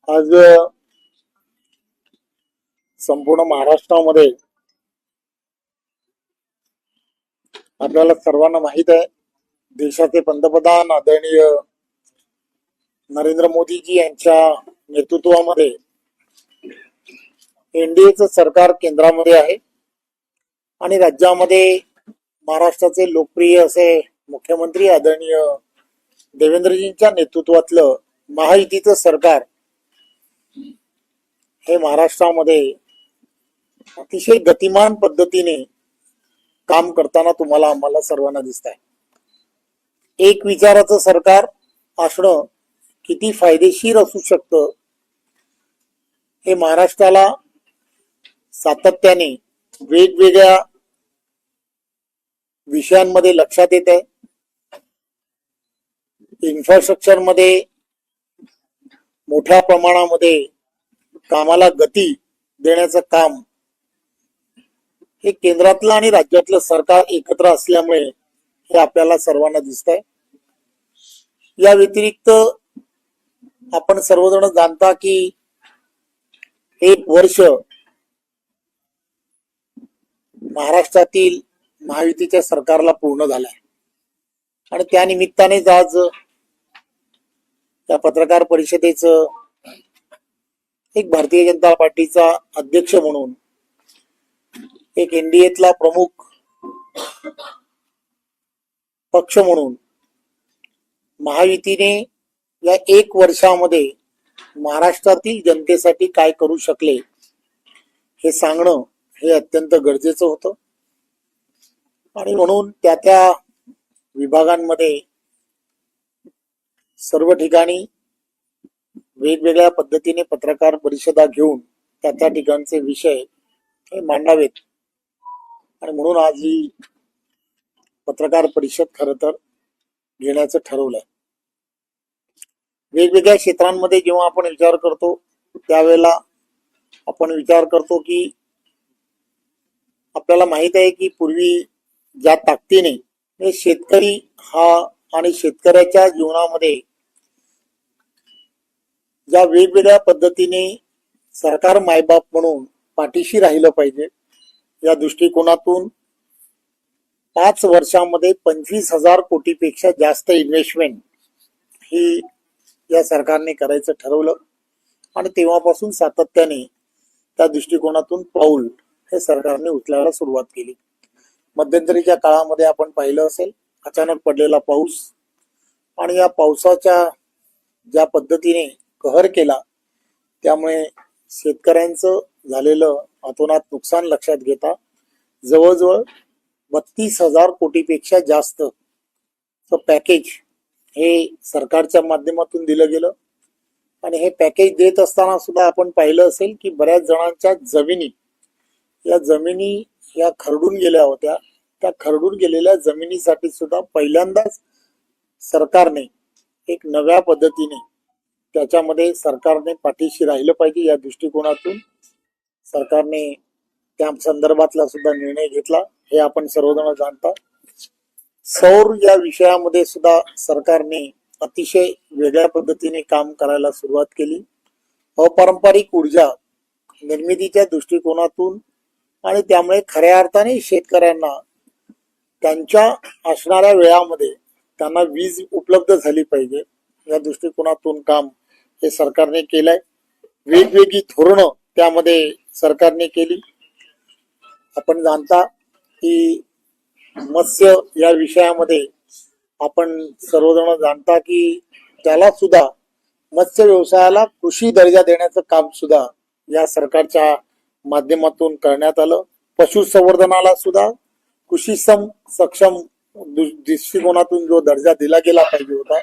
आज संपूर्ण महाराष्ट्रामध्ये आपल्याला सर्वांना माहित आहे, देशाचे पंतप्रधान आदरणीय नरेंद्र मोदीजी यांच्या नेतृत्वामध्ये एनडीएचं सरकार केंद्रामध्ये आहे आणि राज्यामध्ये महाराष्ट्राचे लोकप्रिय असे मुख्यमंत्री आदरणीय देवेंद्रजींच्या नेतृत्वातलं महायुतीचं सरकार हे महाराष्ट्रामध्ये अतिशय गतिमान पद्धतीने काम करताना तुम्हाला आम्हाला सर्वांना दिसत आहे। एक विचाराचं सरकार असणं किती फायदेशीर असू शकतं हे महाराष्ट्राला सातत्याने वेगवेगळ्या विषयांमध्ये लक्षात येत आहे। इन्फ्रास्ट्रक्चर मध्ये मोठ्या प्रमाणामध्ये कामाला गती देण्याचं काम हे केंद्रातलं आणि राज्यातलं सरकार एकत्र असल्यामुळे हे आपल्याला सर्वांना दिसत आहे। या व्यतिरिक्त आपण सर्वजण जाणता की एक वर्ष महाराष्ट्रातील महायुतीच्या सरकारला पूर्ण झालंय आणि त्या निमित्तानेच आज या पत्रकार परिषदेचं एक भारतीय जनता पार्टीचा अध्यक्ष म्हणून, एक एनडीएतला प्रमुख पक्ष म्हणून महायुतीने या एक वर्षामध्ये महाराष्ट्रातील जनतेसाठी काय करू शकले हे सांगणं हे अत्यंत गरजेचं होतं। आणि म्हणून त्या विभागांमध्ये सर्व ठिकाणी वेगवेगळ्या पद्धतीने पत्रकार परिषदा घेऊन त्या ठिकाणचे विषय हे मांडावेत आणि म्हणून आज ही पत्रकार परिषद खरं तर घेण्याचं ठरवलंय। वेगवेगळ्या क्षेत्रांमध्ये जेव्हा आपण विचार करतो त्यावेळेला आपण विचार करतो की आपल्याला माहित आहे की पूर्वी ज्या ताकदीने शेतकरी हा आणि शेतकऱ्याच्या जीवनामध्ये ज्या वेगवेगळ्या पद्धतीने सरकार मायबाप म्हणून पाठीशी राहिलं पाहिजे, या दृष्टिकोनातून 5 वर्षांमध्ये 25,000 कोटीपेक्षा जास्त इन्व्हेस्टमेंट ही या सरकारने करायचं ठरवलं आणि तेव्हापासून सातत्याने त्या दृष्टिकोनातून पाऊल हे सरकारने उचलायला सुरुवात केली। मध्यंतरीच्या काळामध्ये आपण पाहिलं असेल, अचानक पडलेला पाऊस आणि या पावसाच्या ज्या पद्धतीने कहर केला त्यामुळे शेतकऱ्यांचं झालेलं अतोनात नुकसान लक्षात घेता जवळजवळ 32,000 कोटीपेक्षा जास्त पॅकेज हे सरकारच्या माध्यमातून दिलं गेलं। आणि हे पॅकेज देत असताना सुद्धा आपण पाहिलं असेल की बऱ्याच जणांच्या जमिनी या खरडून गेल्या होत्या। त्या खरडून गेलेल्या जमिनीसाठी सुद्धा पहिल्यांदाच सरकारने एक नव्या पद्धतीने त्याच्यामध्ये सरकारने पाठीशी राहिलं पाहिजे या दृष्टिकोनातून सरकारने त्या संदर्भातला सुद्धा निर्णय घेतला हे आपण सर्वजण जाणता। सौर या विषयामध्ये सुद्धा सरकारने अतिशय वेगळ्या पद्धतीने काम करायला सुरुवात केली। अपारंपरिक ऊर्जा निर्मितीच्या दृष्टिकोनातून आणि त्यामुळे खऱ्या अर्थाने शेतकऱ्यांना त्यांच्या असणाऱ्या वेळामध्ये त्यांना वीज उपलब्ध झाली पाहिजे या दृष्टिकोनातून काम हे सरकारने केलंय। वेगवेगळी धोरणं त्यामध्ये सरकारने केली। आपण जाणता की मत्स्य या विषयामध्ये आपण सर्वजण जाणता की त्याला सुद्धा मत्स्य व्यवसायाला कृषी दर्जा देण्याचं काम सुद्धा या सरकारच्या माध्यमातून करण्यात आलं। पशुसंवर्धनाला सुद्धा कृषी सक्षम दृष्टिकोनातून जो दर्जा दिला गेला पाहिजे होता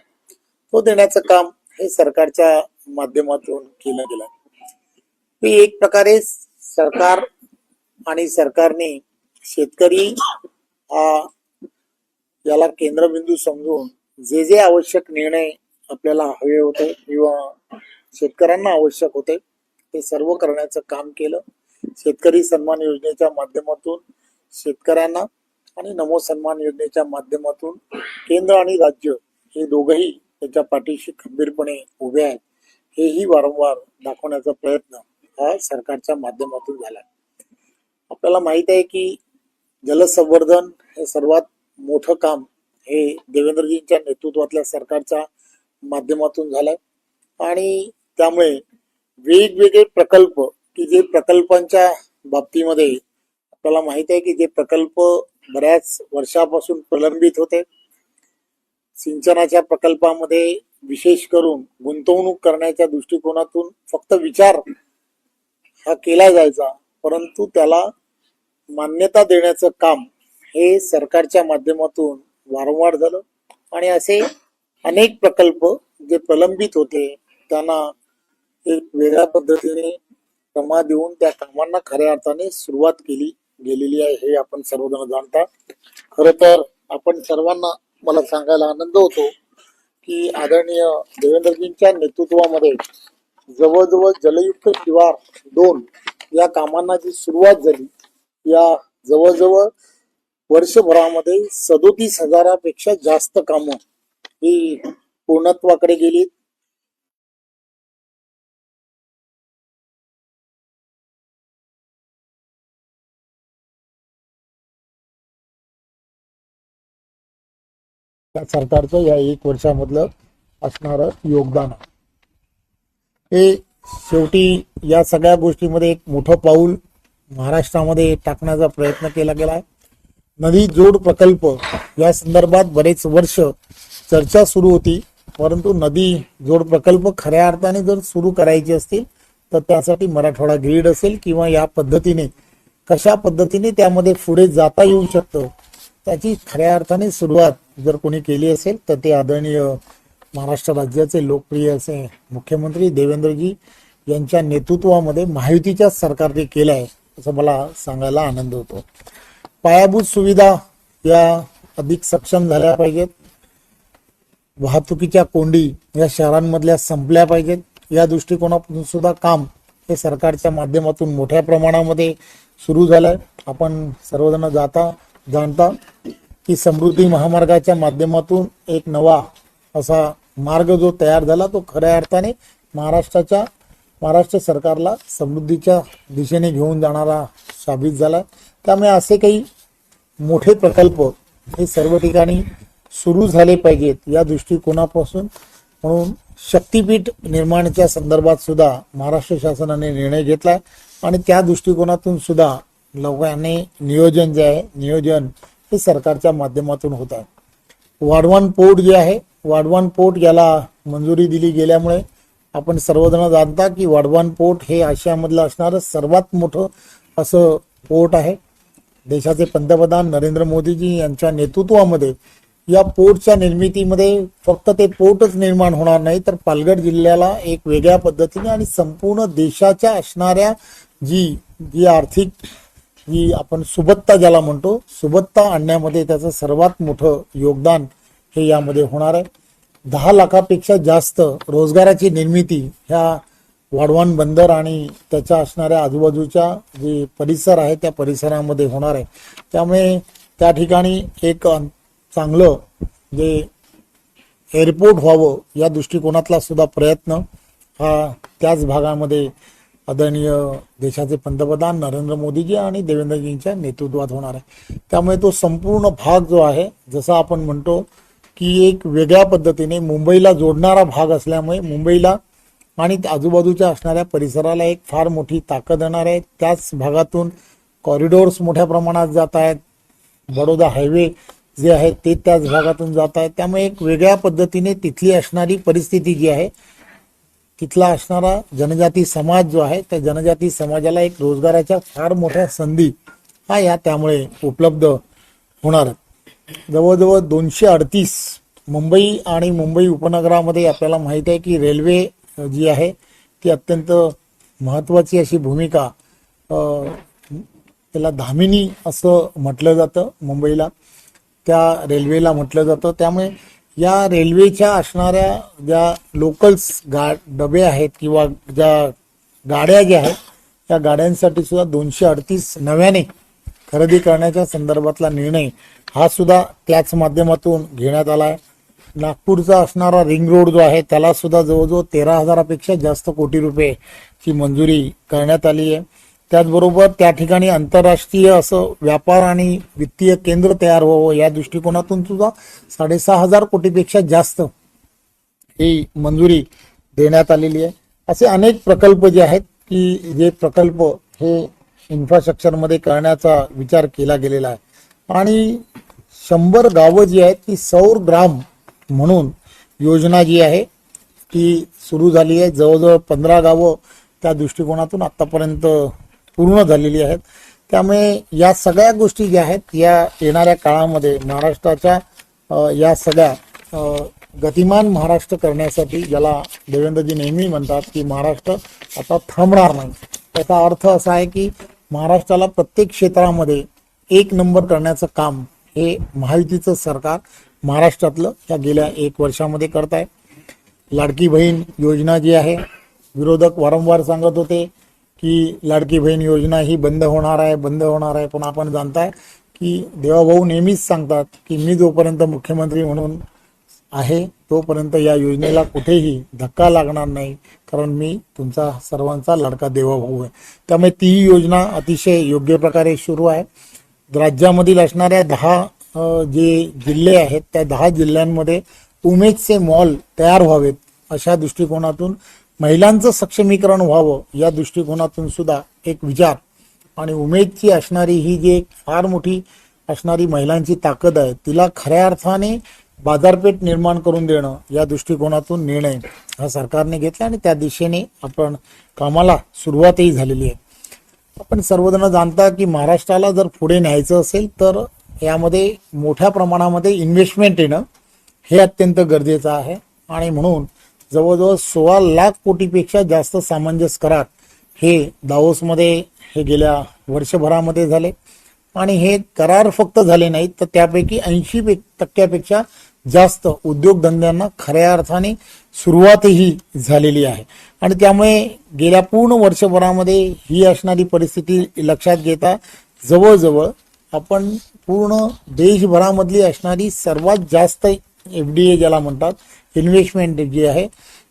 तो देण्याचं काम हे सरकारच्या माध्यमातून केलं गेलं। एक प्रकारे सरकार आणि सरकारने शेतकरी याला केंद्रबिंदू समजून जे आवश्यक निर्णय आपल्याला हवे होते किंवा शेतकऱ्यांना आवश्यक होते ते सर्व करण्याचं काम केलं। शेतकरी सन्मान योजनेच्या माध्यमातून शेतकऱ्यांना आणि नमो सन्मान योजनेच्या माध्यमातून केंद्र आणि राज्य हे दोघंही त्याच्या पाठीशी खंबीरपणे उभे आहेत हेही वारंवार दाखवण्याचा प्रयत्न हा सरकारच्या माध्यमातून झाला. आपल्याला माहित आहे की जलसंवर्धन हे सर्वात मोठं काम हे देवेंद्रजींच्या नेतृत्वातल्या सरकारच्या माध्यमातून झालंय आणि त्यामुळे वेगवेगळे प्रकल्प की जे प्रकल्पांच्या बाबतीमध्ये आपल्याला माहित आहे की जे प्रकल्प बऱ्याच वर्षापासून प्रलंबित होते, सिंचनाच्या प्रकल्पामध्ये विशेष करून गुंतवणूक करण्याच्या दृष्टिकोनातून फक्त विचार हा केला जायचा, परंतु त्याला मान्यता देण्याचं काम हे सरकारच्या माध्यमातून वारंवार झालं आणि असे अनेक प्रकल्प जे प्रलंबित होते त्यांना एक वेगळ्या पद्धतीने क्षमा देऊन त्या कामांना खऱ्या अर्थाने सुरुवात केली गेलेली आहे हे आपण सर्वजण जाणता. खरं तर आपण सर्वांना मला सांगायला आनंद होतो की आदरणीय देवेंद्रजींच्या नेतृत्वामध्ये जवळजवळ जलयुक्त शिवार 2 या कामांना जी सुरुवात झाली, या जवळजवळ वर्षभरामध्ये 37,000पेक्षा जास्त कामं ही पूर्णत्वाकडे गेली. सरकारचं या 1 वर्षामधलं असणारं योगदान हे शेवटी या सगळ्या गोष्टीमध्ये एक मोठं पाऊल महाराष्ट्रामध्ये टाकण्याचा प्रयत्न केला गेला आहे. नदी जोड प्रकल्प या संदर्भात बरेच वर्ष चर्चा सुरू होती, परंतु नदी जोड प्रकल्प खऱ्या अर्थाने जर सुरू करायचे असतील तर त्यासाठी मराठवाडा ग्रीड असेल किंवा या पद्धतीने कशा पद्धतीने त्यामध्ये पुढे जाता येऊ शकतं त्याची खऱ्या अर्थाने सुरुवात जर कोणी केली असेल तर ते आदरणीय महाराष्ट्र राज्याचे लोकप्रिय असे मुख्यमंत्री देवेंद्रजी यांच्या नेतृत्वामध्ये महायुतीच्या सरकारने केलं आहे असं मला सांगायला आनंद होतो. पायाभूत सुविधा या अधिक सक्षम झाल्या पाहिजेत, वाहतुकीच्या कोंडी या शहरांमधल्या संपल्या पाहिजेत. या दृष्टिकोनातून सुद्धा काम हे सरकारच्या माध्यमातून मोठ्या प्रमाणामध्ये सुरू झालंय. आपण सर्वजण जाणता की समृद्धी महामार्गाच्या माध्यमातून एक नवा असा मार्ग जो तयार झाला तो खऱ्या अर्थाने महाराष्ट्र सरकारला समृद्धीच्या दिशेने घेऊन जाणारा साबित झाला. त्यामुळे असे काही मोठे प्रकल्प हे सर्व ठिकाणी सुरू झाले पाहिजेत या दृष्टिकोनापासून. म्हणून शक्तीपीठ निर्माणाच्या संदर्भात सुद्धा महाराष्ट्र शासनाने निर्णय घेतला आणि त्या दृष्टिकोनातून सुद्धा लोकांनी नियोजन जे आहे नियोजन हे सरकारच्या माध्यमातून होत आहे. वाढवण पोर्ट जे आहे वाढवण पोर्ट याला मंजुरी दिली गेल्यामुळे आपण सर्वजण जाणता की वाढवण पोर्ट हे आशियामधलं असणारं सर्वात मोठं असं पोर्ट आहे. देशाचे पंतप्रधान नरेंद्र मोदीजी यांच्या नेतृत्वामध्ये या पोर्टच्या निर्मितीमध्ये फक्त ते पोर्टच निर्माण होणार नाही तर पालघर जिल्ह्याला एक वेगळ्या पद्धतीने आणि संपूर्ण देशाच्या असणाऱ्या जी आर्थिक जी आपण सुबत्ता ज्याला म्हणतो सुबत्ता आणण्यामध्ये त्याचं सर्वात मोठं योगदान हे यामध्ये होणार आहे. 10 लाखापेक्षा जास्त रोजगाराची निर्मिती ह्या वाढवण बंदर आणि त्याच्या असणाऱ्या आजूबाजूच्या जे परिसर आहे त्या परिसरामध्ये होणार आहे. त्यामुळे त्या ठिकाणी एक चांगलं जे एअरपोर्ट व्हावं या दृष्टिकोनातला सुद्धा प्रयत्न हा त्याच भागामध्ये आदरणीय देशाचे पंतप्रधान नरेंद्र मोदीजी आणि देवेंद्रजींच्या नेतृत्वात होणार आहे. त्यामुळे तो संपूर्ण भाग जो आहे जसं आपण म्हणतो की एक वेगळ्या पद्धतीने मुंबईला जोडणारा भाग असल्यामुळे मुंबईला आणि आजूबाजूच्या असणाऱ्या परिसराला एक फार मोठी ताकद येणार आहे. त्याच भागातून कॉरिडॉर्स मोठ्या प्रमाणात जात आहेत. बडोदा हायवे जे आहे ते त्याच भागातून जात आहेत. त्यामुळे एक वेगळ्या पद्धतीने तिथली असणारी परिस्थिती जी आहे तिथला असणारा जनजाती समाज जो आहे त्या जनजाती समाजाला एक रोजगाराच्या फार मोठ्या संधी हा या त्यामुळे उपलब्ध होणार. जवळजवळ 238 मुंबई आणि मुंबई उपनगरामध्ये आपल्याला माहिती आहे की रेल्वे जी आहे ती अत्यंत महत्त्वाची अशी भूमिका त्याला धामिनी असं म्हटलं जातं. मुंबईला त्या रेल्वेला म्हटलं जातं. त्यामुळे या रेल्वेच्या असणाऱ्या ज्या लोकल्स डबे आहेत किंवा ज्या गाड्या ज्या आहेत त्या गाड्यांसाठी सुद्धा 238 नव्याने खरेदी करण्याच्या संदर्भातला निर्णय हा सुद्धा त्याच माध्यमातून घेण्यात आला आहे. नागपूरचा असणारा रिंग रोड जो आहे त्याला सुद्धा जवळजवळ 13,000पेक्षा जास्त कोटी रुपयेची मंजुरी करण्यात आली आहे. त्याचबरोबर त्या ठिकाणी आंतरराष्ट्रीय असं व्यापार आणि वित्तीय केंद्र तयार व्हावं या दृष्टिकोनातून सुद्धा 6,500 कोटीपेक्षा जास्त ही मंजुरी देण्यात आलेली आहे. असे अनेक प्रकल्प जे आहेत की जे प्रकल्प हे इन्फ्रास्ट्रक्चरमध्ये करण्याचा विचार केला गेलेला आहे आणि 100 गावं जी आहेत ती सौर ग्राम म्हणून योजना जी आहे ती सुरू झाली आहे. जवळजवळ 15 गावं त्या दृष्टिकोनातून आतापर्यंत पूर्ण झालेली आहेत. त्यामुळे या सगळ्या गोष्टी ज्या आहेत या येणाऱ्या काळामध्ये महाराष्ट्राच्या या सगळ्या गतिमान महाराष्ट्र करण्यासाठी, ज्याला देवेंद्रजी नेहमी म्हणतात की महाराष्ट्र आता थांबणार नाही, त्याचा अर्थ असा आहे की महाराष्ट्राला प्रत्येक क्षेत्रामध्ये 1 नंबर करण्याचं काम हे महायुतीचं सरकार महाराष्ट्रातलं या गेल्या 1 वर्षामध्ये करत आहे. लाडकी बहीण योजना जी आहे, विरोधक वारंवार सांगत होते की लाडकी बहीण योजना ही बंद होणार आहे, बंद होणार आहे. पण आपण जाणताय की देवाभाऊ नेहमीच सांगतात की मी जोपर्यंत मुख्यमंत्री म्हणून आहे तोपर्यंत या योजनेला कुठेही धक्का लागणार नाही, कारण मी तुमचा सर्वांचा लाडका देवाभाऊ आहे. त्यामुळे ती योजना अतिशय योग्य प्रकारे सुरू आहे. राज्यामधील असणाऱ्या 10 जे जिल्हे आहेत त्या 10 जिल्ह्यांमध्ये उमेदचे मॉल तयार व्हावेत अशा दृष्टिकोनातून, महिलांचं सक्षमीकरण व्हावं या दृष्टिकोनातून सुद्धा एक विचार आणि उमेदची असणारी ही जी फार मोठी असणारी महिलांची ताकद आहे तिला खऱ्या अर्थाने बाजारपेठ निर्माण करून देणं या दृष्टिकोनातून निर्णय हा सरकारने घेतला आणि त्या दिशेने आपण कामाला सुरुवातही झालेली आहे. आपण सर्वजण जाणता की महाराष्ट्राला जर पुढे न्यायचं असेल तर यामध्ये मोठ्या प्रमाणामध्ये इन्व्हेस्टमेंट येणं हे अत्यंत गरजेचं आहे आणि म्हणून जवळजवळ 16 लाख कोटीपेक्षा जास्त सामंजस्य करार हे दावोसमध्ये हे गेल्या वर्षभरामध्ये झाले आणि हे करार फक्त झाले नाहीत तर त्यापैकी 80% जास्त उद्योगधंद्यांना खऱ्या अर्थाने सुरुवातही झालेली आहे. आणि त्यामुळे गेल्या पूर्ण वर्षभरामध्ये ही असणारी परिस्थिती लक्षात घेता जवळजवळ आपण पूर्ण देशभरामधली असणारी सर्वात जास्त FDI ज्याला म्हणतात इन्व्हेस्टमेंट जी आहे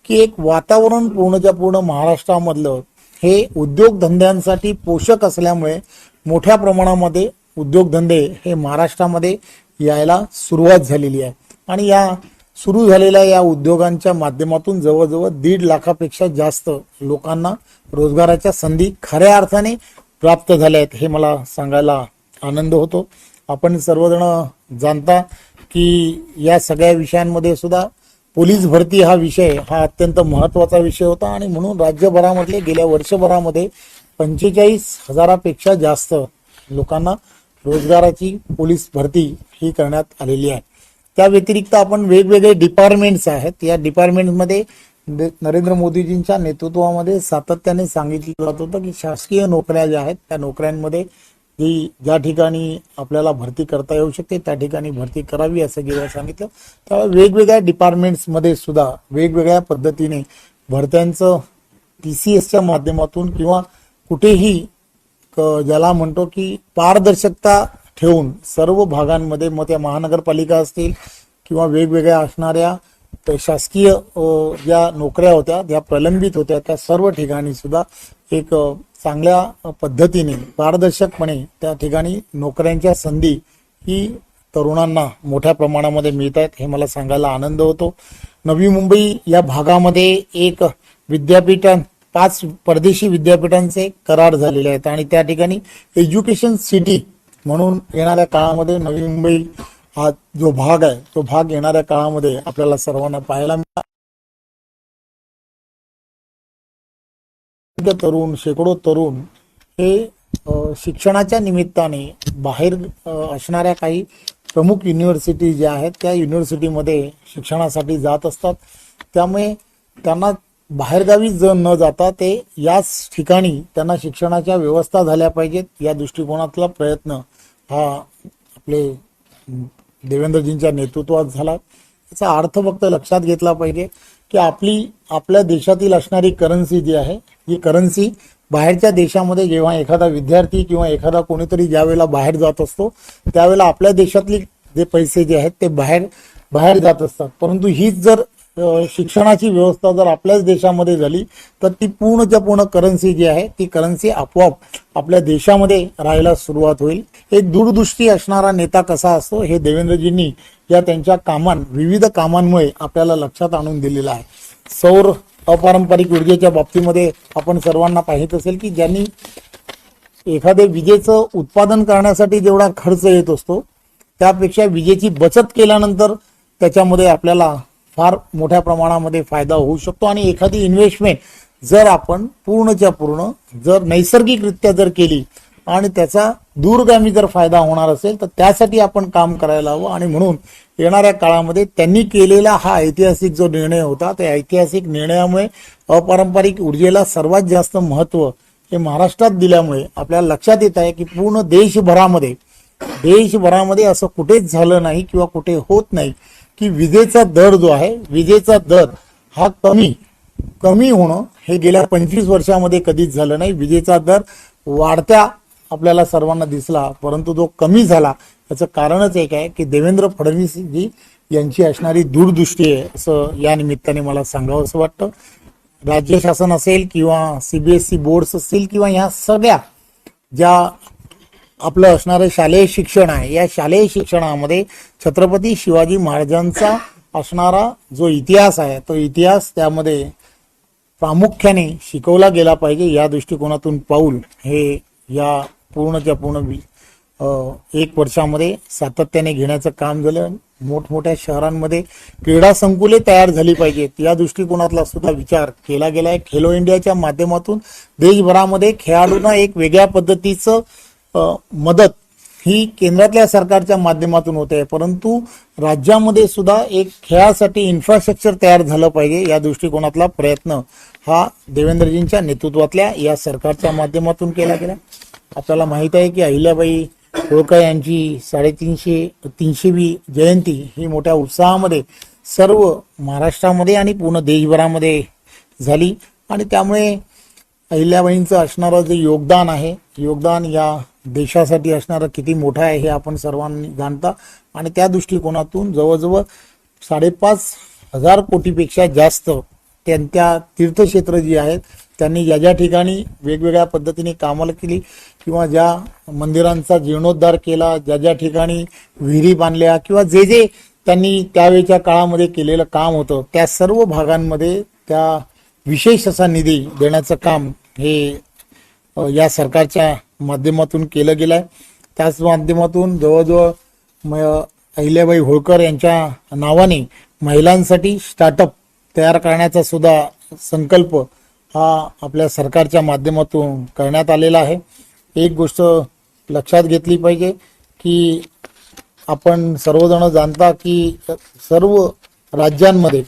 की एक वातावरण पूर्णच्या पूर्ण महाराष्ट्रामधलं हे उद्योगधंद्यांसाठी पोषक असल्यामुळे मोठ्या प्रमाणामध्ये उद्योगधंदे हे महाराष्ट्रामध्ये यायला सुरुवात झालेली आहे आणि या सुरू झालेल्या या उद्योगांच्या माध्यमातून जवळजवळ 1.5 लाखापेक्षा जास्त लोकांना रोजगाराच्या संधी खऱ्या अर्थाने प्राप्त झाल्या आहेत हे मला सांगायला आनंद होतो. आपण सर्वजण जाणता की या सगळ्या विषयांमध्ये सुद्धा पोलीस भरती हा विषय हा अत्यंत महत्त्वाचा विषय होता आणि म्हणून राज्यभरामधले गेल्या वर्षभरामध्ये 45,000पेक्षा जास्त लोकांना रोजगाराची पोलीस भरती ही करण्यात आलेली आहे. त्या व्यतिरिक्त आपण वेगवेगळे डिपार्टमेंट्स आहेत, या डिपार्टमेंटमध्ये नरेंद्र मोदीजींच्या नेतृत्वामध्ये सातत्याने सांगितलं जात होतं की शासकीय नोकऱ्या ज्या आहेत त्या नोकऱ्यांमध्ये जी ज्या ठिकाणी आपल्याला भरती करता येऊ शकते त्या ठिकाणी भरती करावी असं गेल्या सांगितलं. त्यामुळे वेगवेगळ्या डिपार्टमेंट्समध्ये सुद्धा वेगवेगळ्या पद्धतीने भरत्यांचं TCSच्या माध्यमातून किंवा कुठेही ज्याला म्हणतो की पारदर्शकता ठेवून सर्व भागांमध्ये मग त्या महानगरपालिका असतील किंवा वेगवेगळ्या असणाऱ्या शासकीय ज्या नोकऱ्या होत्या ज्या प्रलंबित होत्या त्या सर्व ठिकाणी सुद्धा एक चांगल्या पद्धतीने पारदर्शकपणे त्या ठिकाणी नोकऱ्यांच्या संधी ही तरुणांना मोठ्या प्रमाणामध्ये मिळत आहेत हे मला सांगायला आनंद होतो. नवी मुंबई या भागामध्ये एक विद्यापीठ 5 परदेशी विद्यापीठांचे करार झालेले आहेत आणि त्या ठिकाणी एज्युकेशन सिटी म्हणून येणाऱ्या काळामध्ये नवी मुंबई हा जो भाग आहे तो भाग येणाऱ्या काळामध्ये आपल्याला सर्वांना पाहायला मिळाला. तरुण शेकडो तरुण हे शिक्षणाच्या निमित्ताने बाहेर असणाऱ्या काही प्रमुख युनिव्हर्सिटी ज्या आहेत त्या युनिव्हर्सिटीमध्ये शिक्षणासाठी जात असतात. त्यामुळे त्यांना बाहेरगावी न जाता ते याच ठिकाणी त्यांना शिक्षणाच्या व्यवस्था झाल्या पाहिजेत या दृष्टिकोनातला प्रयत्न हा आपले देवेंद्रजींच्या नेतृत्वात झाला. याचा अर्थ फक्त लक्षात घेतला पाहिजे की आपल्या देशातील असणारी करन्सी जी आहे ही करन्सी बाहेरच्या देशामध्ये जेव्हा एखादा विद्यार्थी किंवा एखादा कोणीतरी ज्यावेळेला बाहेर जात असतो त्यावेळेला आपल्या देशातले जे पैसे जे आहेत ते बाहेर बाहेर जात असतात. परंतु हीच जर शिक्षणाची व्यवस्था जर आपल्याच देशामध्ये झाली तर ती पूर्णच्या पूर्ण करन्सी जी आहे ती करन्सी आपोआप आपल्या देशामध्ये राहायला सुरुवात होईल. एक दूरदृष्टी असणारा नेता कसा असतो हे देवेंद्रजींनी या त्यांच्या विविध कामांमुळे आपल्याला लक्षात आणून दिलेलं आहे. सौर अपारंपरिक ऊर्जेच्या बाबतीमध्ये आपण सर्वांना पाहित असेल की ज्यांनी एखादे विजेचं उत्पादन करण्यासाठी जेवढा खर्च येत असतो त्यापेक्षा विजेची बचत केल्यानंतर त्याच्यामध्ये आपल्याला फार मोठ्या प्रमाणामध्ये फायदा होऊ शकतो. आणि एखादी इन्व्हेस्टमेंट जर आपण पूर्णच्या पूर्ण जर नैसर्गिकरित्या जर केली आणि त्याचा दूरगामी जर फायदा होणार असेल तर त्यासाठी आपण काम करायला हवं. आणि म्हणून येणाऱ्या काळामध्ये त्यांनी केलेला हा ऐतिहासिक जो निर्णय होता त्या ऐतिहासिक निर्णयामुळे अपारंपरिक ऊर्जेला सर्वात जास्त महत्त्व हे महाराष्ट्रात दिल्यामुळे आपल्याला लक्षात येत आहे की पूर्ण देशभरामध्ये असं कुठेच झालं नाही किंवा कुठे होत नाही की विजेचा दर जो आहे विजेचा दर हा कमी होणं हे गेल्या 25 वर्षामध्ये कधीच झालं नाही. विजेचा दर वाढत्या आपल्याला सर्वांना दिसला परंतु जो कमी झाला त्याचं कारणच एक आहे की देवेंद्र फडणवीस जी यांची असणारी दूरदृष्टी आहे असं या निमित्ताने मला सांगावं असं वाटतं. राज्य शासन असेल किंवा सीबीएसई बोर्ड्स असतील किंवा ह्या सगळ्या ज्या आपलं असणारं शालेय शिक्षण आहे या शालेय शिक्षणामध्ये छत्रपती शिवाजी महाराजांचा असणारा जो इतिहास आहे तो इतिहास त्यामध्ये प्रामुख्याने शिकवला गेला पाहिजे. या दृष्टिकोनातून पाऊल हे या पूर्णच्या पूर्ण 1 वर्षामध्ये सातत्याने घेण्याचं काम झालं. मोठमोठ्या शहरांमध्ये क्रीडा संकुले तयार झाली पाहिजेत या दृष्टिकोनातला सुद्धा विचार केला गेलाय. खेलो इंडियाच्या माध्यमातून देशभरामध्ये खेळाडूंना एक वेगळ्या पद्धतीचं मदत ही केंद्रातल्या सरकारच्या माध्यमातून होते परंतु राज्यामध्ये सुद्धा एक खेळासाठी इन्फ्रास्ट्रक्चर तयार झालं पाहिजे या दृष्टिकोनातला प्रयत्न हा देवेंद्रजींच्या नेतृत्वातल्या या सरकारच्या माध्यमातून केला गेला. आपल्याला माहित आहे की अहिल्याबाई होळकर यांची 350वी जयंती ही मोठ्या उत्साहामध्ये सर्व महाराष्ट्रामध्ये आणि पूर्ण देशभरामध्ये झाली. आणि त्यामुळे अहिल्याबाईंचं असणारं जे योगदान या देशासाठी असणारं किती मोठं आहे हे आपण सर्वांनी जाणता. आणि त्या दृष्टिकोनातून जवळजवळ 5,500 कोटीपेक्षा जास्त त्यांच्या तीर्थक्षेत्र जी आहेत त्यांनी ज्या ठिकाणी वेगवेगळ्या पद्धतीने कामाला केली किंवा ज्या मंदिरांचा जीर्णोद्धार केला ज्या ठिकाणी विहिरी बांधल्या किंवा जे त्यांनी त्यावेळच्या काळामध्ये केलेलं काम होतं त्या सर्व भागांमध्ये त्या विशेष असा निधी देण्याचं काम हे या सरकारच्या माध्यमातून केलं गेलं आहे. त्याच माध्यमातून जवळजवळ अहिल्याबाई होळकर यांच्या नावाने महिलांसाठी स्टार्टअप तयार करण्याचा सुद्धा संकल्प हा आपल्या सरकारच्या माध्यमातून करण्यात आलेला आहे. एक गोष्ट लक्षात घेतली पाहिजे की आपण सर्वजण जाणता की सर्व राज्यांमध्ये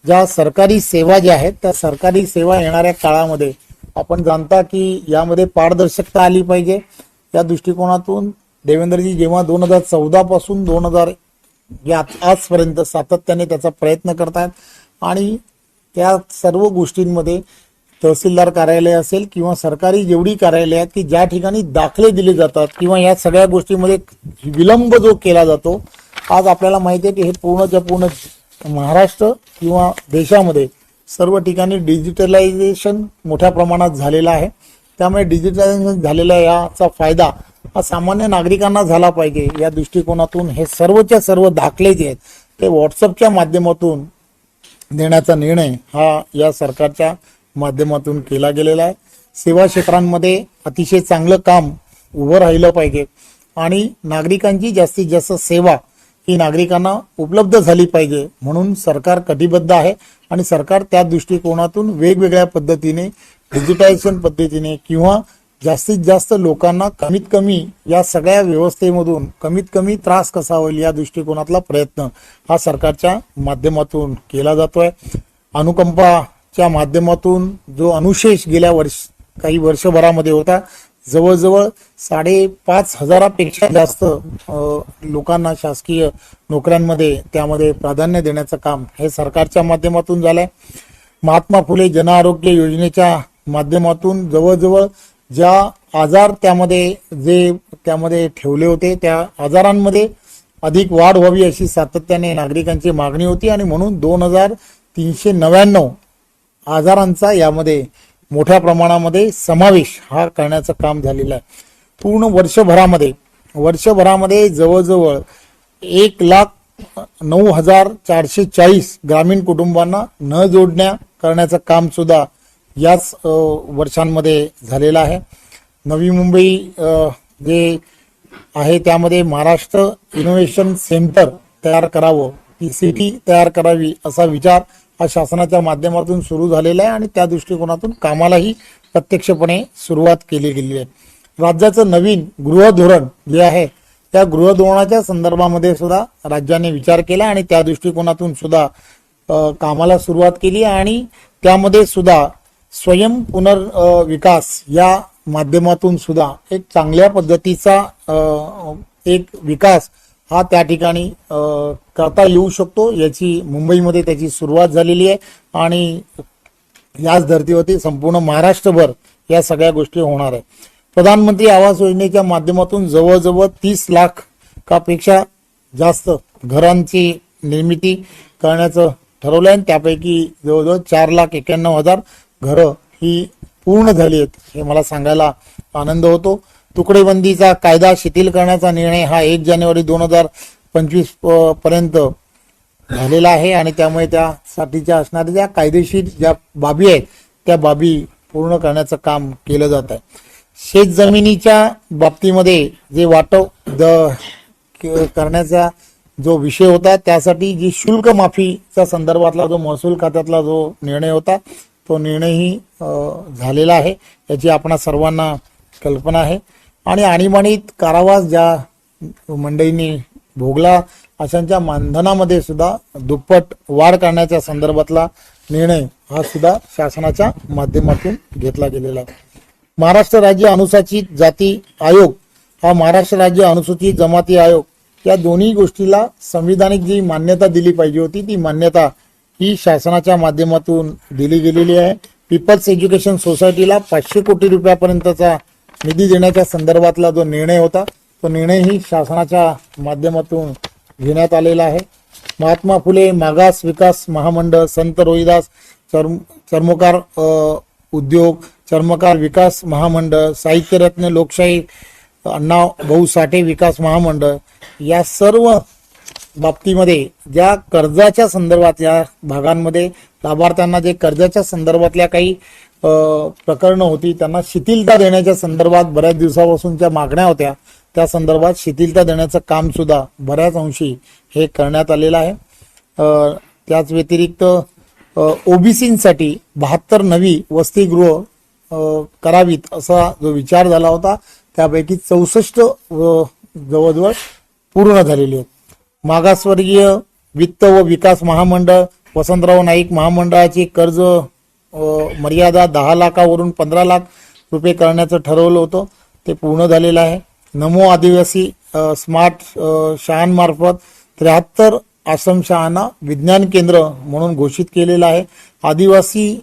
ज्या सरकारी सेवा ज्या आहेत त्या सरकारी सेवा येणाऱ्या काळामध्ये आपण जाणता की यामध्ये पारदर्शकता आली पाहिजे. या दृष्टिकोनातून देवेंद्रजी जेव्हा 2014 पासून 2000 या आजपर्यंत सातत्याने त्याचा प्रयत्न करतात आणि त्या सर्व गोष्टींमध्ये तहसीलदार कार्यालय असेल किंवा सरकारी जेवढी कार्यालय आहेत की ज्या ठिकाणी दाखले दिले जातात किंवा या सगळ्या गोष्टींमध्ये विलंब जो केला जातो आज आपल्याला माहिती आहे की हे पूर्णच्या पूर्ण महाराष्ट्र किंवा देशामध्ये सर्व ठिकाणी डिजिटलायझेशन मोठ्या प्रमाणात झालेलं आहे. त्यामुळे डिजिटलायझेशन झालेला याचा फायदा हा सामान्य नागरिकांना झाला पाहिजे या दृष्टिकोनातून हे सर्वच्या सर्व दाखले जे आहेत ते व्हॉट्सअपच्या माध्यमातून देण्याचा निर्णय हा या सरकारच्या माध्यमातून केला गेलेला आहे. सेवा क्षेत्रांमध्ये अतिशय चांगलं काम उभं राहिलं पाहिजे आणि नागरिकांची जास्तीत जास्त सेवा ही नागरिकांना उपलब्ध झाली पाहिजे म्हणून सरकार कटिबद्ध आहे आणि सरकार त्या दृष्टिकोनातून वेगवेगळ्या पद्धतीने डिजिटायझेशन पद्धतीने किंवा जास्तीत जास्त लोकांना कमीत कमी या सगळ्या व्यवस्थेमधून कमीत कमी त्रास कसा होईल या दृष्टिकोनातला प्रयत्न हा सरकारच्या माध्यमातून केला जातोय. अनुकंपाच्या माध्यमातून जो अनुशेष गेल्या काही वर्षभरामध्ये होता जवळजवळ 5,500पेक्षा जास्त लोकांना शासकीय नोकऱ्यांमध्ये त्यामध्ये प्राधान्य देण्याचं काम हे सरकारच्या माध्यमातून झालंय. महात्मा फुले जन आरोग्य योजनेच्या माध्यमातून जवळजवळ ज्या आजार त्यामध्ये ठेवले होते त्या आजारांमध्ये अधिक वाढ व्हावी अशी सातत्याने नागरिकांची मागणी होती आणि म्हणून 2399 आजारांचा यामध्ये मोठ्या प्रमाणामध्ये समावेश हा करण्याचं काम झालेलं आहे. पूर्ण वर्षभरामध्ये जवळजवळ 1,09,440 ग्रामीण कुटुंबांना न जोडण्या करण्याचं काम सुद्धा याच वर्षांमध्ये झालेलं आहे. नवी मुंबई जे आहे त्यामध्ये महाराष्ट्र इनोव्हेशन सेंटर तयार करावं, PCT तयार करावी असा विचार हा शासनाच्या माध्यमातून सुरू झालेला आहे आणि त्या दृष्टिकोनातून कामालाही प्रत्यक्षपणे सुरुवात केली गेली आहे. राज्याचं नवीन गृहधोरण जे आहे त्या गृहधोरणाच्या संदर्भामध्ये सुद्धा राज्याने विचार केला आणि त्या दृष्टिकोनातून सुद्धा कामाला सुरुवात केली आणि त्यामध्ये सुद्धा स्वयं पुनर्विकास या माध्यमातून सुद्धा एक चांगल्या पद्धतीचा एक विकास हा त्या ठिकाणी करता येऊ शकतो याची मुंबईमध्ये त्याची सुरुवात झालेली आहे आणि याच धर्तीवरती संपूर्ण महाराष्ट्रभर या सगळ्या गोष्टी होणार आहे. प्रधानमंत्री आवास योजनेच्या माध्यमातून जवळजवळ 30 लाखापेक्षा जास्त घरांची निर्मिती करण्याचं ठरवलं आहे. त्यापैकी जवळजवळ 4,91,000 घरं ही पूर्ण झाली आहेत हे मला सांगायला आनंद होतो. तुकडेबंदीचा कायदा शिथिल करण्याचा निर्णय हा 1 जानेवारी 2025 पर्यंत झालेला आहे आणि त्यामुळे त्यासाठीच्या असणाऱ्या ज्या कायदेशीर ज्या बाबी आहेत त्या बाबी पूर्ण करण्याचं काम केलं जात आहे. शेत जमिनीच्या बाबतीमध्ये जे वाटप करण्याचा जो विषय होता त्यासाठी जी शुल्क माफीच्या संदर्भातला जो महसूल खात्यातला जो निर्णय होता तो निर्णयही झालेला आहे याची आपणा सर्वांना कल्पना आहे. आणि आणीबाणीत कारावास ज्या मंडळींनी भोगला अशांच्या मानधनामध्ये सुद्धा दुप्पट वाढ करण्याच्या संदर्भातला निर्णय हा सुद्धा शासनाच्या माध्यमातून घेतला गेलेला आहे. महाराष्ट्र राज्य अनुसूचित जाती आयोग हा महाराष्ट्र राज्य अनुसूचित जमाती आयोग या दोन्ही गोष्टीला संविधानिक जी मान्यता दिली पाहिजे होती ती मान्यता ही शासनाच्या माध्यमातून दिली गेलेली आहे. पीपल्स एज्युकेशन सोसायटीला 500 कोटी रुपयापर्यंतचा निधी देण्याच्या संदर्भातला जो निर्णय होता तो निर्णय ही शासनाच्या माध्यमातून घेण्यात आलेला आहे. महात्मा फुले मागास विकास महामंडळ, संत रोहिदास चर्मकार उद्योग, चर्मकार विकास महामंडळ, साहित्यरत्न लोकशाही अण्णा भाऊ साठे विकास महामंडळ या सर्व बाबतीमध्ये ज्या कर्जाच्या संदर्भात या भागांमध्ये लाभार्थ्यांना जे कर्जाच्या संदर्भातल्या काही प्रकरणं होती त्यांना शिथिलता देण्याच्या संदर्भात बऱ्याच दिवसापासूनच्या मागण्या होत्या त्या संदर्भात शिथिलता देण्याचं काम सुद्धा बऱ्याच अंशी हे करण्यात आलेलं आहे. त्याच व्यतिरिक्त ओबीसींसाठी 72 नवी वसतिगृह करावीत असा जो विचार झाला होता त्यापैकी 64 जवळजवळ पूर्ण झालेली आहेत. मागासवर्गीय वित्त व विकास महामंडळ वसंतराव नाईक महामंडळाची कर्ज मर्यादा 10 लाखावरून 15 लाख रुपये करण्याचं ठरवलं होतं ते पूर्ण झालेलं आहे. नमो आदिवासी स्मार्ट शाळांमार्फत 73 आश्रमशाळांना विज्ञान केंद्र म्हणून घोषित केलेलं आहे. आदिवासी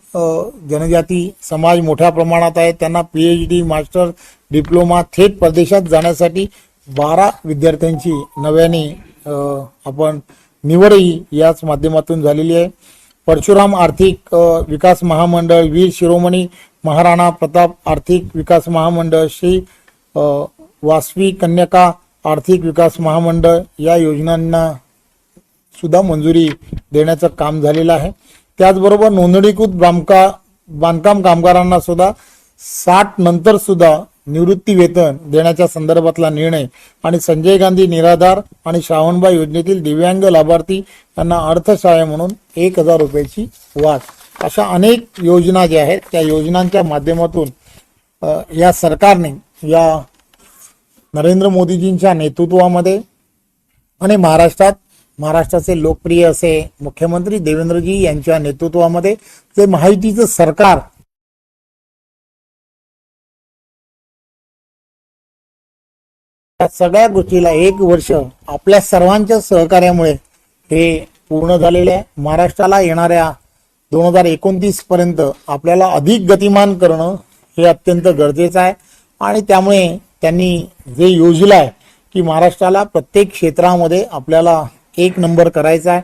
जनजाती समाज मोठ्या प्रमाणात आहे त्यांना PhD मास्टर डिप्लोमा थेट परदेशात जाण्यासाठी 12 विद्यार्थ्यांची नव्याने आपण निवडही याच माध्यमातून झालेली आहे. परशुराम आर्थिक विकास महामंडळ, वीर शिरोमणी महाराणा प्रताप आर्थिक विकास महामंडळ, श्री वासवी कन्यका आर्थिक विकास महामंडळ या योजनांना सुद्धा मंजुरी देण्याचं काम झालेलं आहे. त्याचबरोबर नोंदणीकृत बांधकाम कामगारांना सुद्धा 60 नंतर सुद्धा निवृत्ती वेतन देण्याच्या संदर्भातला निर्णय आणि संजय गांधी निराधार आणि श्रावणबाई योजनेतील दिव्यांग लाभार्थी यांना अर्थसहाय्य म्हणून 1,000 रुपयाची वाढ अशा अनेक योजना ज्या आहेत त्या योजनांच्या माध्यमातून या सरकारने या नरेंद्र मोदीजींच्या नेतृत्वामध्ये आणि महाराष्ट्राचे लोकप्रिय असे मुख्यमंत्री देवेंद्रजी यांच्या नेतृत्वामध्ये जे महायुतीचं सरकार या सगळ्या गोष्टीला 1 वर्ष आपल्या सर्वांच्या सहकार्यामुळे हे पूर्ण झालेले आहे. महाराष्ट्राला येणाऱ्या 2029 पर्यंत आपल्याला अधिक गतिमान करणं हे अत्यंत गरजेचं आहे आणि त्यामुळे त्यांनी जे योजलं आहे की महाराष्ट्राला प्रत्येक क्षेत्रामध्ये आपल्याला एक नंबर करायचा आहे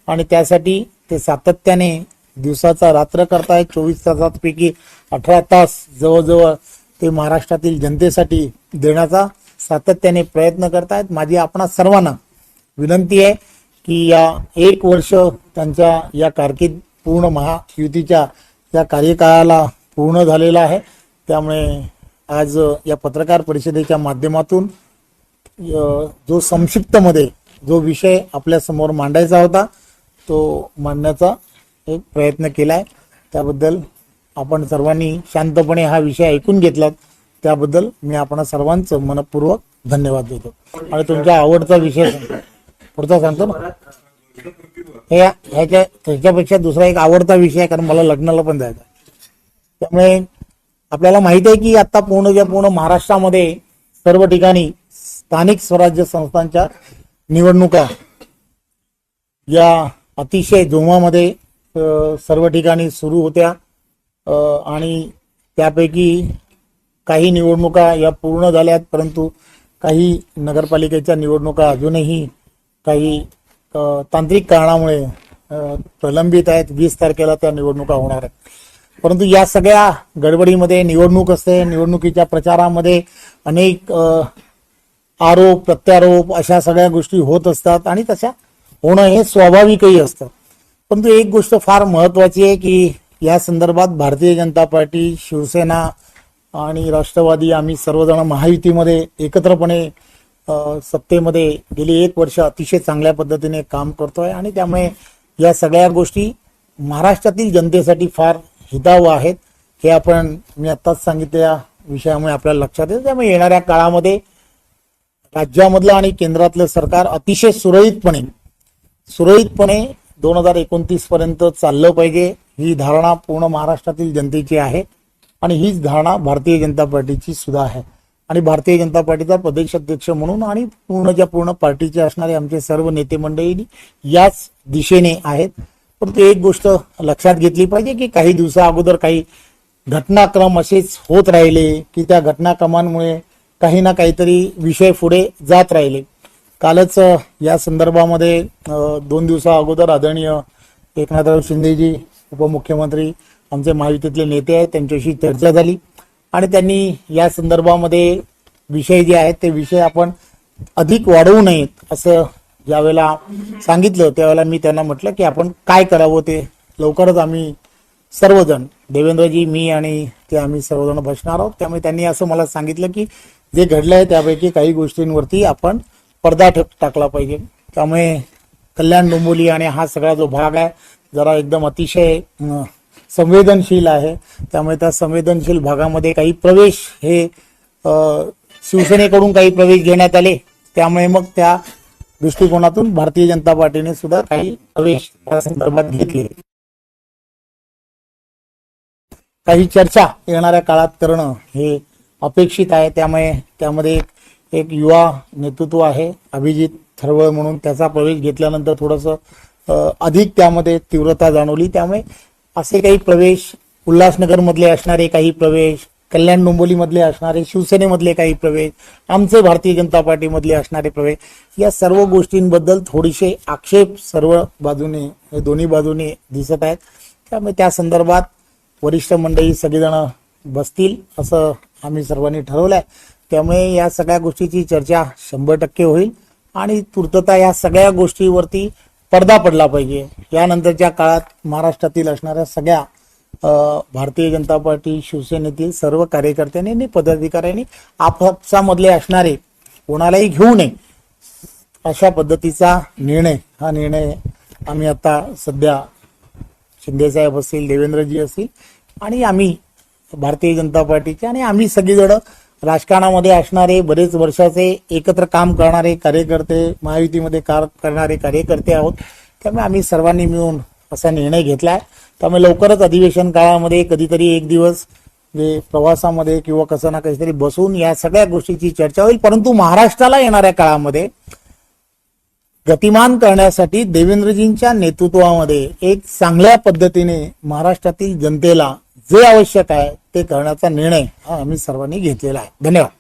आणि त्यासाठी ते सातत्याने दिवसाचा रात्र करतायत. 24 तासांपैकी 18 तास जवळजवळ ते महाराष्ट्रातील जनतेसाठी देण्याचा सातत्याने प्रयत्न करतायत. माझी आपणा सर्वांना विनंती आहे की या 1 वर्ष त्यांच्या या कारकीर्द पूर्ण महायुतीच्या या कार्यकाळाला पूर्ण झालेला आहे. त्यामुळे आज या पत्रकार परिषदेच्या माध्यमातून जो संक्षिप्तमध्ये जो विषय आपल्या समोर मांडायचा होता तो मांडण्याचा एक प्रयत्न केलाय. त्याबद्दल आपण सर्वांनी शांतपणे हा विषय ऐकून घेतलात त्याबद्दल मी आपण सर्वांचं मनपूर्वक धन्यवाद देतो. आणि तुमचा आवडता विषय पुढचा सांगतो ना, ह्याच्यापेक्षा दुसरा एक आवडता विषय आहे, कारण मला लग्नाला पण जायचं. त्यामुळे आपल्याला माहिती आहे की आता पूर्ण महाराष्ट्रामध्ये सर्व ठिकाणी स्थानिक स्वराज्य संस्थांच्या निवडणुका या अतिशय जोमामध्ये सर्व ठिकाणी सुरू होत्या आणि त्यापैकी काही निवडणुका या पूर्ण झाल्यात, परंतु काही नगरपालिकेच्या निवडणुका अजूनही काही तांत्रिक कारणामुळे प्रलंबित आहेत. 20 तारखेला त्या निवडणुका होणार आहेत. परंतु या सगळ्या गडबडीमध्ये निवडणूक असते, निवडणुकीच्या प्रचारामध्ये अनेक आरोप प्रत्यारोप अशा सगळ्या गोष्टी होत असतात आणि तशा होणं हे स्वाभाविकही असतं. परंतु एक गोष्ट फार महत्वाची आहे की या संदर्भात भारतीय जनता पार्टी, शिवसेना आणि राष्ट्रवादी आम्ही सर्वजण महायुतीमध्ये एकत्रपणे सत्तेमध्ये गेली 1 वर्ष अतिशय चांगल्या पद्धतीने काम करतोय आणि त्यामुळे या सगळ्या गोष्टी महाराष्ट्रातील जनतेसाठी फार हितावह आहेत. हे मी आत्ताच सांगितलेल्या विषयामुळे आपल्याला लक्षात येतं. त्यामुळे येणाऱ्या काळामध्ये राज्यामधलं आणि केंद्रातलं सरकार अतिशय सुरळीतपणे 2029 पर्यंत चाललं पाहिजे, ही धारणा पूर्ण महाराष्ट्रातील जनतेची आहे आणि हीच धारणा भारतीय जनता पार्टीची सुद्धा आहे. आणि भारतीय जनता पार्टीचा प्रदेशाध्यक्ष म्हणून आणि पूर्णच्या पूर्ण पार्टीचे असणारे आमचे सर्व नेते मंडळी याच दिशेने आहेत. परंतु एक गोष्ट लक्षात घेतली पाहिजे की काही दिवसा अगोदर काही घटनाक्रम असेच होत राहिले की त्या घटनाक्रमांमुळे काही ना काहीतरी विषय पुढे जात राहिले. कालच या संदर्भामध्ये 2 दिवसा अगोदर आदरणीय एकनाथराव शिंदेजी उपमुख्यमंत्री आमचे महायुतीतले नेते आहेत त्यांच्याशी चर्चा झाली आणि त्यांनी या संदर्भामध्ये विषय जे आहेत ते विषय आपण अधिक वाढवू नयेत असं ज्यावेळेला सांगितलं त्यावेळेला मी त्यांना म्हटलं की आपण काय करावं ते लवकरच आम्ही सर्वजण देवेंद्रजी, मी आणि ते आम्ही सर्वजण बसणार आहोत. त्यामुळे त्यांनी असं मला सांगितलं की जे घडलंय त्यापैकी काही गोष्टींवरती आपण पडदा टाकला पाहिजे. त्यामुळे कल्याण डोंबिवली आणि हा सगळा जो भाग आहे जरा एकदम अतिशय संवेदनशील आहे. त्यामुळे त्या संवेदनशील भागामध्ये काही प्रवेश हे शिवसेनेकडून काही प्रवेश घेण्यात आले. त्यामुळे मग त्या दृष्टिकोनातून भारतीय जनता पार्टीने सुद्धा काही प्रवेश त्या संदर्भात घेतले. काही चर्चा येणाऱ्या काळात करणं हे अपेक्षित आहे. त्यामुळे त्यामध्ये एक युवा नेतृत्व आहे अभिजित थरवळ म्हणून, त्याचा प्रवेश घेतल्यानंतर थोडंसं अधिक त्यामध्ये तीव्रता जाणवली. त्यामुळे असे काही प्रवेश उल्हासनगर मधले असणारे काही प्रवेश, कल्याण डोंबिवली मधले असणारे शिवसेनेमधले काही प्रवेश, आमचे भारतीय जनता पार्टी मधले असणारे प्रवेश, या सर्व गोष्टींबद्दल थोडीशे आक्षेप सर्व बाजूने दोन्ही बाजूने दिसत आहेत. त्यामुळे त्या संदर्भात वरिष्ठ मंडळी सगळेजण बसतील असं आम्ही सर्वांनी ठरवलंय. त्यामुळे या सगळ्या गोष्टीची चर्चा 100% होईल आणि तूर्तता या सगळ्या गोष्टीवरती पडदा पडला पाहिजे. यानंतरच्या काळात महाराष्ट्रातील असणाऱ्या सगळ्या भारतीय जनता पार्टी, शिवसेनेतील सर्व कार्यकर्त्यांनी आणि पदाधिकाऱ्यांनी आपापसामधले असणारे कोणालाही घेऊ नये अशा पद्धतीचा हा निर्णय आम्ही आता सध्या शिंदेसाहेब असतील, देवेंद्रजी असतील आणि आम्ही भारतीय जनता पार्टीचे आणि आम्ही सगळेजण राजकारणामध्ये असणारे बरेच वर्षाचे एकत्र काम करणारे कार्यकर्ते, महायुतीमध्ये करणारे कार्यकर्ते आहोत. त्यामुळे आम्ही सर्वांनी मिळून असा निर्णय घेतलाय. त्यामुळे लवकरच अधिवेशन काळामध्ये कधीतरी एक दिवस जे प्रवासामध्ये किंवा कसं ना काहीतरी बसून या सगळ्या गोष्टीची चर्चा होईल. परंतु महाराष्ट्राला येणाऱ्या काळामध्ये गतिमान करण्यासाठी देवेंद्रजींच्या नेतृत्वामध्ये एक चांगल्या पद्धतीने महाराष्ट्रातील जनतेला जे आवश्यक आहे ते करण्याचा निर्णय हा आम्ही सर्वांनी घेतलेला आहे. धन्यवाद.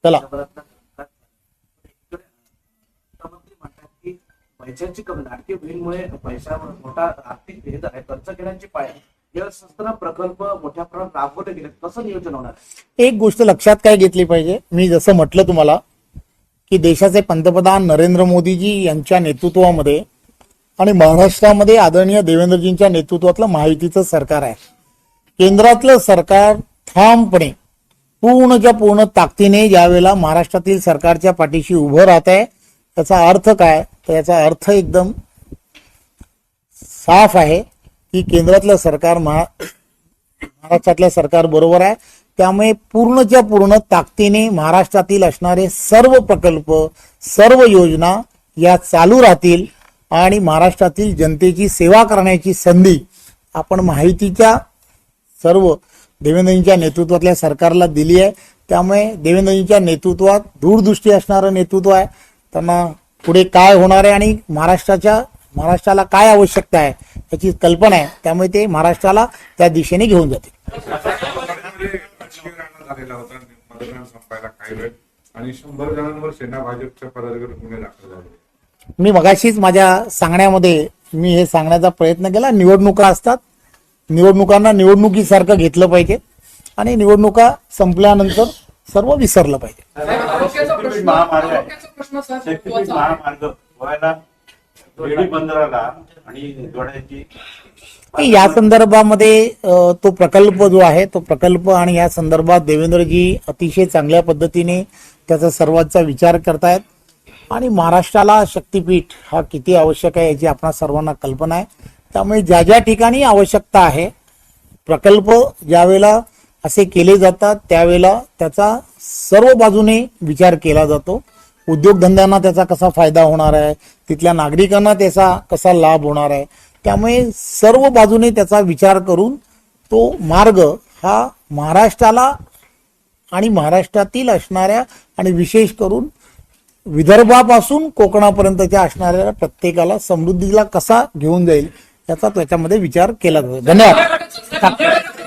चला. पैशांची कमी लाडकी बहीणमुळे पैशावर मोठा आर्थिक भेद आहे, कर्ज घेण्याची पाय या असताना प्रकल्प मोठ्या प्रमाणात राबवले गेले, कसं नियोजन होणार आहे? एक गोष्ट लक्षात काय घेतली पाहिजे, मी जसं म्हटलं तुम्हाला की देशाचे पंतप्रधान नरेंद्र मोदीजी यांच्या नेतृत्वामध्ये आणि महाराष्ट्रामध्ये आदरणीय देवेंद्रजींच्या नेतृत्वातलं महायुतीचं सरकार आहे. केंद्रातलं सरकार ठामपणे पूर्णच्या पूर्ण ताकदीने ज्यावेळेला महाराष्ट्रातील सरकारच्या पाठीशी उभं राहत आहे, त्याचा अर्थ काय, तर याचा अर्थ एकदम साफ आहे की केंद्रातलं सरकार महाराष्ट्रातल्या सरकार बरोबर आहे. त्यामुळे पूर्णच्या पूर्ण ताकदीने महाराष्ट्रातील असणारे सर्व प्रकल्प, सर्व योजना या चालू राहतील आणि महाराष्ट्रातील जनतेची सेवा करण्याची संधी आपण महायुतीच्या सर्व देवेंद्रजींच्या नेतृत्वातल्या सरकारला दिली आहे. त्यामुळे देवेंद्रजींच्या नेतृत्वात दूरदृष्टी असणारं नेतृत्व आहे. त्यांना पुढे काय होणार आहे आणि महाराष्ट्राला काय आवश्यकता आहे याची कल्पना आहे. त्यामुळे ते महाराष्ट्राला त्या दिशेने घेऊन जातील. झालेला होता मतदान संपायला काही वेळ आणि 100 जणांवर सेना भाजपच्या पदाधिकारी गुन्हे दाखल झाले. मी मगाशीच माझ्या सांगण्यामध्ये मी हे सांगण्याचा प्रयत्न केला, निवडणुका असतात, निवडणुकांना निवडणुकीसारखं घेतलं पाहिजे आणि निवडणुका संपल्यानंतर सर्व विसरलं पाहिजे. महामार्ग व्हायला रेडी बंदराला आणि जोड्याची या संदर्भामध्ये तो प्रकल्प जो आहे तो प्रकल्प आणि या संदर्भात देवेंद्रजी अतिशय चांगल्या पद्धतीने त्याचा सर्वांचा विचार करतायत आणि महाराष्ट्राला शक्तीपीठ हा किती आवश्यक आहे याची आपणा सर्वांना कल्पना आहे. त्यामुळे ज्या ज्या ठिकाणी आवश्यकता आहे प्रकल्प ज्यावेळेला असे केले जातात त्यावेळेला त्याचा सर्व बाजूने विचार केला जातो. उद्योगधंद्यांना त्याचा कसा फायदा होणार आहे, तिथल्या नागरिकांना त्याचा कसा लाभ होणार आहे, त्यामुळे सर्व बाजूने त्याचा विचार करून तो मार्ग हा महाराष्ट्राला आणि महाराष्ट्रातील असणाऱ्या आणि विशेष करून विदर्भापासून कोकणापर्यंतच्या असणाऱ्या प्रत्येकाला समृद्धीला कसा घेऊन जाईल याचा त्याच्यामध्ये विचार केला जातो. धन्यवाद.